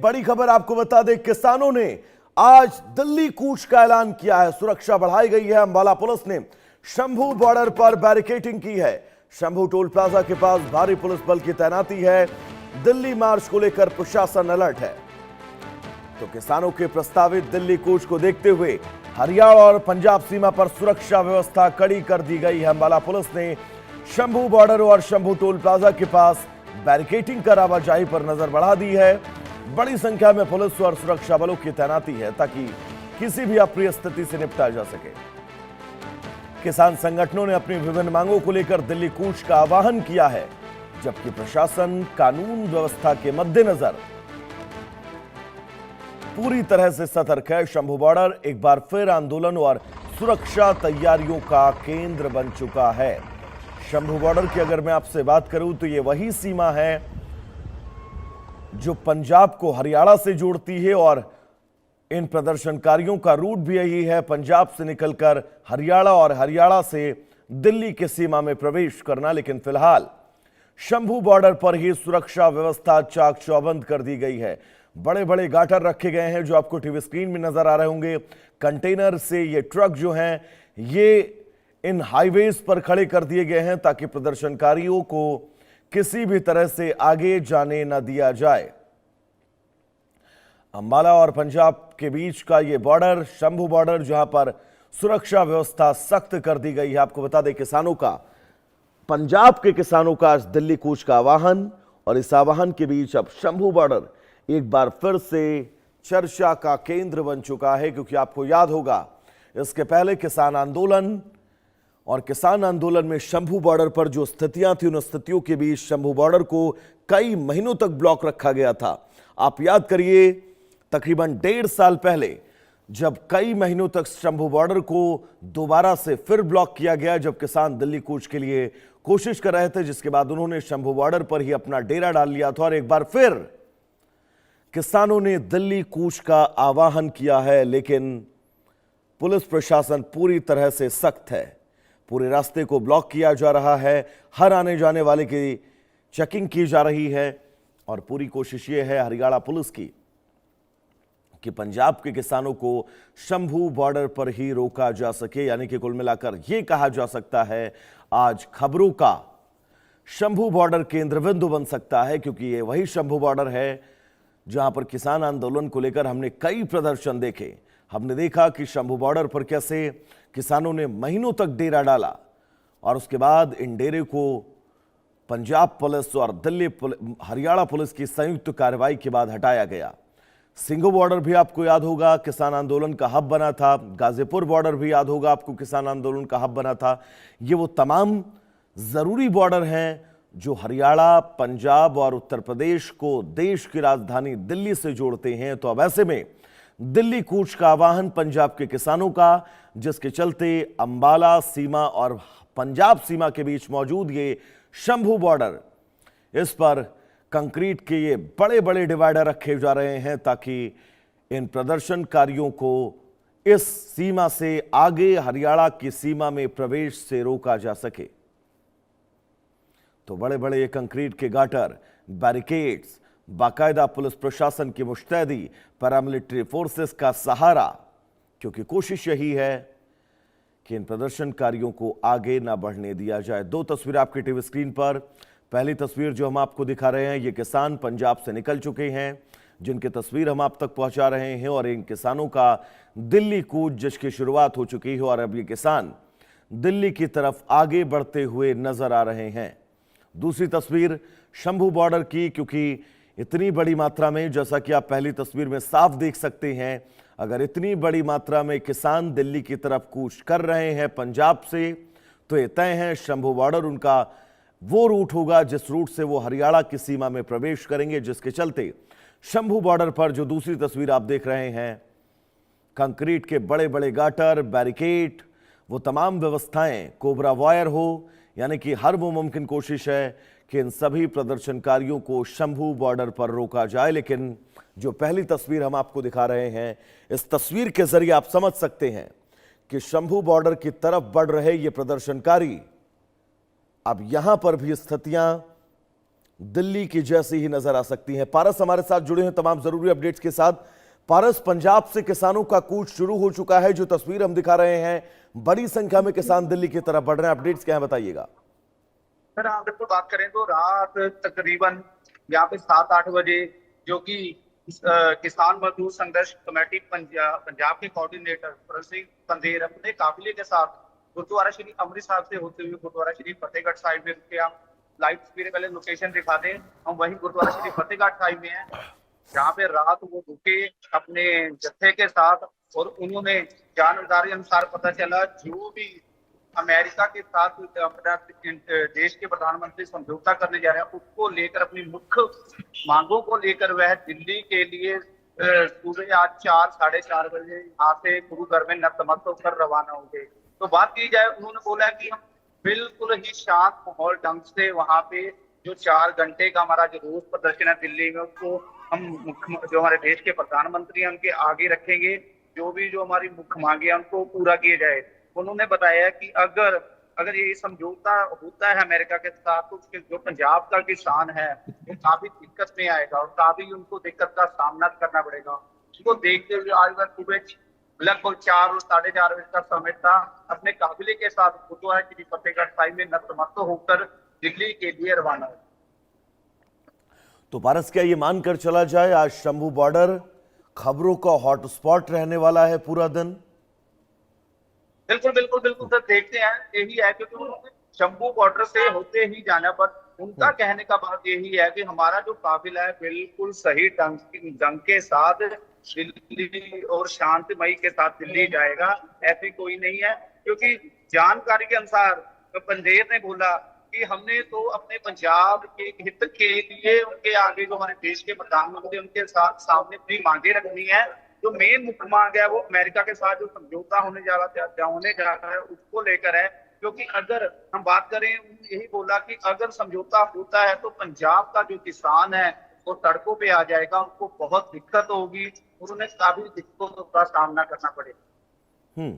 बड़ी खबर आपको बता दें, किसानों ने आज दिल्ली कूच का ऐलान किया है। सुरक्षा बढ़ाई गई है। अंबाला पुलिस ने शंभू बॉर्डर पर बैरिकेडिंग की है। शंभू टोल प्लाजा के पास भारी पुलिस बल की तैनाती है। दिल्ली मार्च को लेकर प्रशासन अलर्ट है। तो किसानों के प्रस्तावित दिल्ली कूच को देखते हुए हरियाणा और पंजाब सीमा पर सुरक्षा व्यवस्था कड़ी कर दी गई है। अंबाला पुलिस ने शंभू बॉर्डर और शंभू टोल प्लाजा के पास बैरिकेडिंग कर आवाजाही पर नजर बढ़ा दी है। बड़ी संख्या में पुलिस और सुरक्षा बलों की तैनाती है ताकि किसी भी अप्रिय स्थिति से निपटा जा सके। किसान संगठनों ने अपनी विभिन्न मांगों को लेकर दिल्ली कूच का आह्वान किया है, जबकि प्रशासन कानून व्यवस्था के मद्देनजर पूरी तरह से सतर्क है। शंभू बॉर्डर एक बार फिर आंदोलन और सुरक्षा तैयारियों का केंद्र बन चुका है। शंभू बॉर्डर की अगर मैं आपसे बात करूं तो यह वही सीमा है जो पंजाब को हरियाणा से जोड़ती है और इन प्रदर्शनकारियों का रूट भी यही है, पंजाब से निकलकर हरियाणा और हरियाणा से दिल्ली की सीमा में प्रवेश करना। लेकिन फिलहाल शंभू बॉर्डर पर ही सुरक्षा व्यवस्था चाक चौबंद कर दी गई है। बड़े बड़े गाटर रखे गए हैं जो आपको टीवी स्क्रीन में नजर आ रहे होंगे। कंटेनर से ये ट्रक जो हैं ये इन हाईवेज पर खड़े कर दिए गए हैं ताकि प्रदर्शनकारियों को किसी भी तरह से आगे जाने न दिया जाए। अंबाला और पंजाब के बीच का यह बॉर्डर, शंभू बॉर्डर, जहां पर सुरक्षा व्यवस्था सख्त कर दी गई है। आपको बता दें, किसानों का, पंजाब के किसानों का आज दिल्ली कूच का आह्वान, और इस आह्वान के बीच अब शंभू बॉर्डर एक बार फिर से चर्चा का केंद्र बन चुका है। क्योंकि आपको याद होगा, इसके पहले किसान आंदोलन और किसान आंदोलन में शंभू बॉर्डर पर जो स्थितियां थी, उन स्थितियों के बीच शंभू बॉर्डर को कई महीनों तक ब्लॉक रखा गया था। आप याद करिए, तकरीबन 1.5 साल पहले जब कई महीनों तक शंभू बॉर्डर को दोबारा से फिर ब्लॉक किया गया, जब किसान दिल्ली कूच के लिए कोशिश कर रहे थे, जिसके बाद उन्होंने शंभू बॉर्डर पर ही अपना डेरा डाल लिया था। और एक बार फिर किसानों ने दिल्ली कूच का आह्वान किया है। लेकिन पुलिस प्रशासन पूरी तरह से सख्त है। पूरे रास्ते को ब्लॉक किया जा रहा है, हर आने जाने वाले की चेकिंग की जा रही है और पूरी कोशिश ये है हरियाणा पुलिस की कि पंजाब के किसानों को शंभू बॉर्डर पर ही रोका जा सके। यानी कि कुल मिलाकर यह कहा जा सकता है, आज खबरों का शंभू बॉर्डर केंद्र बिंदु बन सकता है। क्योंकि ये वही शंभू बॉर्डर है जहां पर किसान आंदोलन को लेकर हमने कई प्रदर्शन देखे। हमने देखा कि शंभू बॉर्डर पर कैसे किसानों ने महीनों तक डेरा डाला और उसके बाद इन डेरे को पंजाब पुलिस और हरियाणा पुलिस की संयुक्त कार्रवाई के बाद हटाया गया। सिंघू बॉर्डर भी आपको याद होगा किसान आंदोलन का हब बना था। गाजीपुर बॉर्डर भी याद होगा आपको, किसान आंदोलन का हब बना था। ये वो तमाम जरूरी बॉर्डर हैं जो हरियाणा, पंजाब और उत्तर प्रदेश को देश की राजधानी दिल्ली से जोड़ते हैं। तो अब ऐसे में दिल्ली कूच का आह्वान पंजाब के किसानों का, जिसके चलते अंबाला सीमा और पंजाब सीमा के बीच मौजूद ये शंभू बॉर्डर, इस पर कंक्रीट के ये बड़े बड़े डिवाइडर रखे जा रहे हैं ताकि इन प्रदर्शनकारियों को इस सीमा से आगे हरियाणा की सीमा में प्रवेश से रोका जा सके। तो बड़े बड़े कंक्रीट के गाटर, बैरिकेड्स, बाकायदा पुलिस प्रशासन की मुस्तैदी, पैरामिलिट्री फोर्सेस का सहारा, क्योंकि कोशिश यही है कि इन प्रदर्शनकारियों को आगे ना बढ़ने दिया जाए। दो तस्वीर आपकी टीवी स्क्रीन पर। पहली तस्वीर जो हम आपको दिखा रहे हैं, ये किसान पंजाब से निकल चुके हैं, जिनकी तस्वीर हम आप तक पहुंचा रहे हैं। और इन किसानों का दिल्ली कूच जिसकी शुरुआत हो चुकी है और अब ये किसान दिल्ली की तरफ आगे बढ़ते हुए नजर आ रहे हैं। दूसरी तस्वीर शंभू बॉर्डर की, क्योंकि इतनी बड़ी मात्रा में, जैसा कि आप पहली तस्वीर में साफ देख सकते हैं, अगर इतनी बड़ी मात्रा में किसान दिल्ली की तरफ कूच कर रहे हैं पंजाब से, तो ये तय है शंभू बॉर्डर उनका वो रूट होगा जिस रूट से वो हरियाणा की सीमा में प्रवेश करेंगे। जिसके चलते शंभू बॉर्डर पर जो दूसरी तस्वीर आप देख रहे हैं, कंक्रीट के बड़े बड़े गाटर, बैरिकेड, वो तमाम व्यवस्थाएं, कोबरा वायर हो, यानी कि हर वो मुमकिन कोशिश है कि इन सभी प्रदर्शनकारियों को शंभू बॉर्डर पर रोका जाए। लेकिन जो पहली तस्वीर हम आपको दिखा रहे हैं, इस तस्वीर के जरिए आप समझ सकते हैं कि शंभू बॉर्डर की तरफ बढ़ रहे ये प्रदर्शनकारी अब यहां पर भी स्थितियां दिल्ली की जैसी ही नजर आ सकती हैं। पारस हमारे साथ जुड़े हैं तमाम जरूरी अपडेट्स के साथ। पारस, पंजाब से किसानों का कूच शुरू हो चुका है, जो तस्वीर हम दिखा रहे हैं, बड़ी संख्या में किसान दिल्ली की तरफ बढ़ रहे हैं। अपडेट्स क्या है बताइएगा। सर हाँ, बिल्कुल बात करें तो रात तकरीबन यहाँ पे 7-8 बजे जो कि किसान मजदूर संघर्ष कमेटी पंजाब के कोऑर्डिनेटर प्रसिंह पंदेर अपने काफिले के साथ गुरुद्वारा श्री अमृतसर से होते हुए गुरुद्वारा श्री फतेहगढ़ साहिब में रुके। हम लाइव तस्वीरें पहले लोकेशन दिखा दें, हम वही गुरुद्वारा श्री फतेहगढ़ साहिब में हैं, जहाँ पे रात वो रुके अपने जत्थे के साथ। और उन्होंने जानकारी अनुसार पता चला जो भी अमेरिका के साथ अपना देश के प्रधानमंत्री समझौता करने जा रहे हैं, उसको लेकर अपनी मुख्य मांगों को लेकर वह दिल्ली के लिए सुबह आज 4-4:30 बजे यहाँ से गुरु घर में नतमस्तक होकर रवाना होंगे। तो बात की जाए, उन्होंने बोला कि हम बिल्कुल ही शांत माहौल ढंग से वहां पे जो 4 घंटे का हमारा जो रोज प्रदर्शन है दिल्ली में, उसको हम जो हमारे देश के प्रधानमंत्री हैं उनके आगे रखेंगे। जो हमारी मुख्य मांगे हैं उनको पूरा किया जाए। उन्होंने बताया कि अगर ये समझौता होता है अमेरिका के साथ, तो उसके जो पंजाब का किसान है वो काफी दिक्कत में आएगा और काफी उनको दिक्कत का सामना करना पड़ेगा। उसको देखते हुए आज वह सुबह लगभग 4 और 4:30 बजे का समय था, अपने काफिले के साथ गुरुद्वारा श्री फतेहगढ़ साहिब में नतमस्तक होकर दिल्ली के लिए रवाना हुए। तो पारस, क्या ये मानकर चला जाए आज शंभू बॉर्डर खबरों का हॉटस्पॉट रहने वाला है पूरा दिन? बिल्कुल बिल्कुल बिल्कुल सर, देखते हैं। यही है क्योंकि उन्होंने शंभू बॉर्डर से होते ही जाना, पर उनका कहने का बात यही है कि हमारा जो काफिला है बिल्कुल सही ढंग के साथ दिल्ली और शांतिमयी के साथ दिल्ली जाएगा, ऐसी कोई नहीं है। क्योंकि जानकारी के अनुसार पंदेर ने बोला कि हमने तो अपने पंजाब के हित के लिए उनके आगे जो हमारे देश के प्रधानमंत्री उनके सामने अपनी मांगे रखनी है। जो मेन मुख्य मांग है वो अमेरिका के साथ जो समझौता होने जा रहा है उसको लेकर है। क्योंकि अगर हम बात करें, यही बोला कि अगर समझौता होता है तो पंजाब का जो किसान है वो सड़कों पे आ जाएगा, उनको बहुत दिक्कत होगी और उन्हें काफी दिक्कतों का सामना करना पड़ेगा।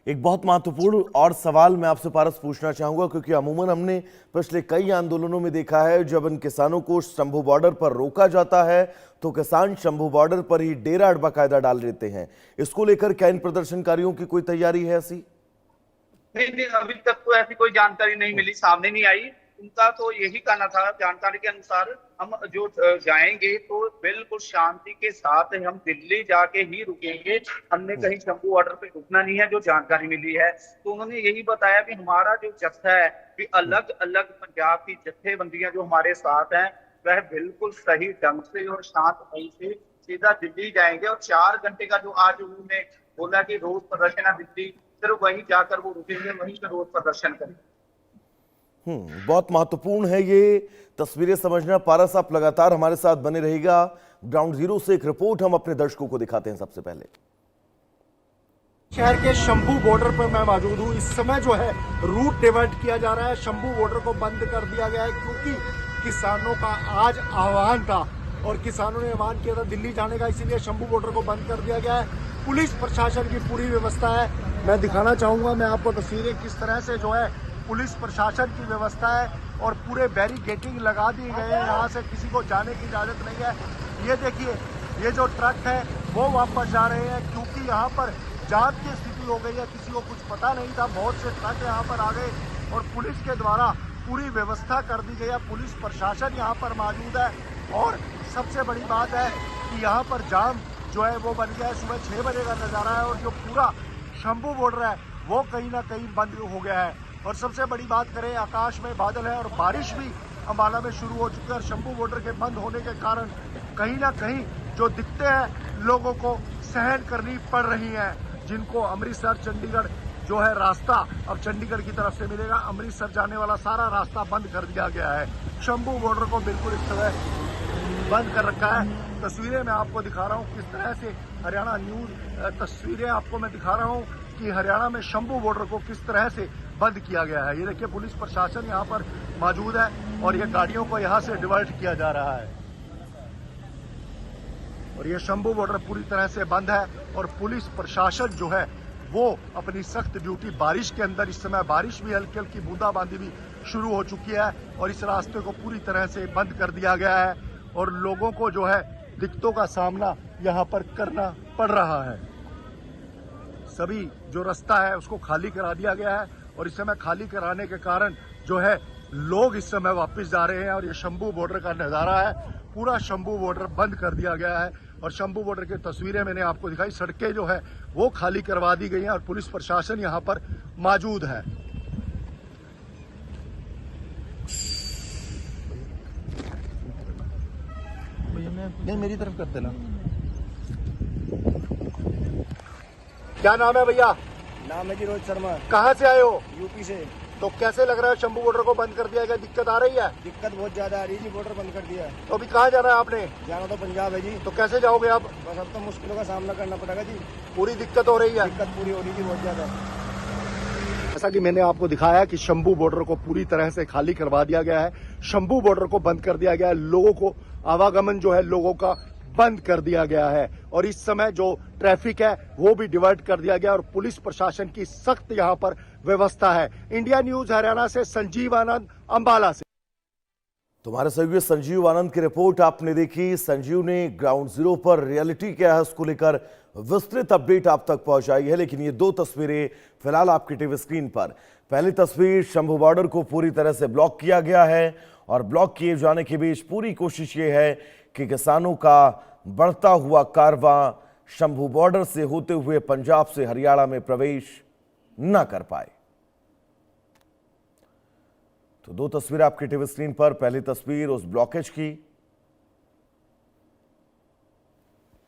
एक बहुत महत्वपूर्ण और सवाल मैं आपसे पारस पूछना चाहूंगा, क्योंकि अमूमन हमने पिछले कई आंदोलनों में देखा है, जब इन किसानों को शंभू बॉर्डर पर रोका जाता है तो किसान शंभू बॉर्डर पर ही डेरा बाकायदा डाल देते हैं। इसको लेकर क्या इन प्रदर्शनकारियों की कोई तैयारी है ऐसी? नहीं, अभी तक तो ऐसी कोई जानकारी नहीं मिली, सामने नहीं आई। उनका तो यही कहना था, जानकारी के अनुसार हम जो जाएंगे तो बिल्कुल शांति के साथ हम दिल्ली जाके ही रुकेंगे, हमने कहीं शंभू बॉर्डर पे रुकना नहीं है, जो जानकारी मिली है। तो उन्होंने यही बताया कि हमारा जो जत्था है कि अलग अलग पंजाब की जत्थेबंदियां जो हमारे साथ हैं वह बिल्कुल सही ढंग से और शांतमयी से सीधा दिल्ली जाएंगे। और 4 घंटे का जो आज उन्होंने बोला कि रोज प्रदर्शन है दिल्ली, सिर्फ वहीं जाकर वो रुकेंगे, वहीं से रोज प्रदर्शन करेंगे। बहुत महत्वपूर्ण है ये तस्वीरें समझना। पारस, आप लगातार हमारे साथ बने रहिएगा। ग्राउंड जीरो से एक रिपोर्ट हम अपने दर्शकों को दिखाते हैं। सबसे पहले शहर के शंभू बॉर्डर पर मैं मौजूद हूँ। इस समय जो है रूट डिवर्ट किया जा रहा है, शंभू बॉर्डर को बंद कर दिया गया है, क्योंकि किसानों का आज आह्वान था और किसानों ने आह्वान किया था दिल्ली जाने का, इसीलिए शंभू बॉर्डर को बंद कर दिया गया है। पुलिस प्रशासन की पूरी व्यवस्था है, मैं दिखाना चाहूंगा मैं आपको तस्वीरें किस तरह से जो है पुलिस प्रशासन की व्यवस्था है और पूरे बैरिकेडिंग लगा दी गए हैं, यहाँ से किसी को जाने की इजाजत नहीं है। ये देखिए, ये जो ट्रक है वो वापस जा रहे हैं, क्योंकि यहाँ पर जाम की स्थिति हो गई है, किसी को कुछ पता नहीं था, बहुत से ट्रक यहाँ पर आ गए और पुलिस के द्वारा पूरी व्यवस्था कर दी गई है। पुलिस प्रशासन यहाँ पर मौजूद है और सबसे बड़ी बात है कि यहाँ पर जाम जो है वो बन गया है। सुबह 6 बजे का नज़ारा है और जो पूरा शंभू बॉर्डर है वो कहीं ना कहीं बंद हो गया है। और सबसे बड़ी बात करें, आकाश में बादल है और बारिश भी अंबाला में शुरू हो चुकी है और शंभू बॉर्डर के बंद होने के कारण कहीं ना कहीं जो दिक्कतें हैं लोगों को सहन करनी पड़ रही हैं। जिनको अमृतसर चंडीगढ़ जो है रास्ता अब चंडीगढ़ की तरफ से मिलेगा, अमृतसर जाने वाला सारा रास्ता बंद कर दिया गया है। शंभू बॉर्डर को बिल्कुल इस तरह बंद कर रखा है। तस्वीरें मैं आपको दिखा रहा हूँ किस तरह से हरियाणा न्यूज तस्वीरें आपको मैं दिखा रहा हूँ कि हरियाणा में शंभू बॉर्डर को किस तरह से बंद किया गया है। ये देखिए, पुलिस प्रशासन यहाँ पर मौजूद है और ये गाड़ियों को यहाँ से डिवर्ट किया जा रहा है और ये शंभू बॉर्डर पूरी तरह से बंद है। और पुलिस प्रशासन जो है वो अपनी सख्त ड्यूटी, बारिश के अंदर इस समय बारिश भी हल्की हल्की बूंदाबांदी भी शुरू हो चुकी है और इस रास्ते को पूरी तरह से बंद कर दिया गया है और लोगों को जो है दिक्कतों का सामना यहाँ पर करना पड़ रहा है। सभी जो रास्ता है उसको खाली करा दिया गया है और इस समय खाली कराने के कारण जो है लोग इस समय वापस जा रहे हैं और ये शंभू बॉर्डर का नज़ारा है। पूरा शंभू बॉर्डर बंद कर दिया गया है और शंभू बॉर्डर की तस्वीरें मैंने आपको दिखाई। सड़कें जो है वो खाली करवा दी गई हैं और पुलिस प्रशासन यहाँ पर मौजूद है। नहीं, मेरी तरफ कर देना। क्या नाम है भैया? नाम है जी रोहित शर्मा, कहाँ से आए हो? यूपी से। तो कैसे लग रहा है शंभू बॉर्डर को बंद कर दिया गया? दिक्कत आ रही है? दिक्कत बहुत ज्यादा आ रही है जी, बॉर्डर बंद कर दिया है। तो अभी कहाँ जाना है आपने? जाना तो पंजाब है जी। तो कैसे जाओगे आप? बस अब तो मुश्किलों का सामना करना पड़ेगा जी। पूरी दिक्कत हो रही है? दिक्कत पूरी हो रही थी बहुत ज्यादा। जैसा कि मैंने आपको दिखाया कि शंभू बॉर्डर को पूरी तरह से खाली करवा दिया गया है। शंभू बॉर्डर को बंद कर दिया गया है। लोगों को आवागमन जो है लोगों का बंद कर दिया गया है और इस समय जो ट्रैफिक है वो भी डिवर्ट कर दिया गया और पुलिस प्रशासन की सख्त यहाँ पर व्यवस्था है। इंडिया न्यूज हरियाणा से संजीव आनंद, अंबाला से। तुम्हारे सहयोगी संजीव आनंद की रिपोर्ट आपने देखी। संजीव ने ग्राउंड जीरो पर रियलिटी क्या है उसको लेकर विस्तृत अपडेट आप तक पहुंचाई है। लेकिन ये दो तस्वीरें फिलहाल आपकी टीवी स्क्रीन पर। पहली तस्वीर, शंभू बॉर्डर को पूरी तरह से ब्लॉक किया गया है और ब्लॉक किए जाने के बीच पूरी कोशिश ये है कि किसानों का बढ़ता हुआ कारवां शंभू बॉर्डर से होते हुए पंजाब से हरियाणा में प्रवेश न कर पाए। तो दो तस्वीरें आपकी टीवी स्क्रीन पर। पहली तस्वीर उस ब्लॉकेज की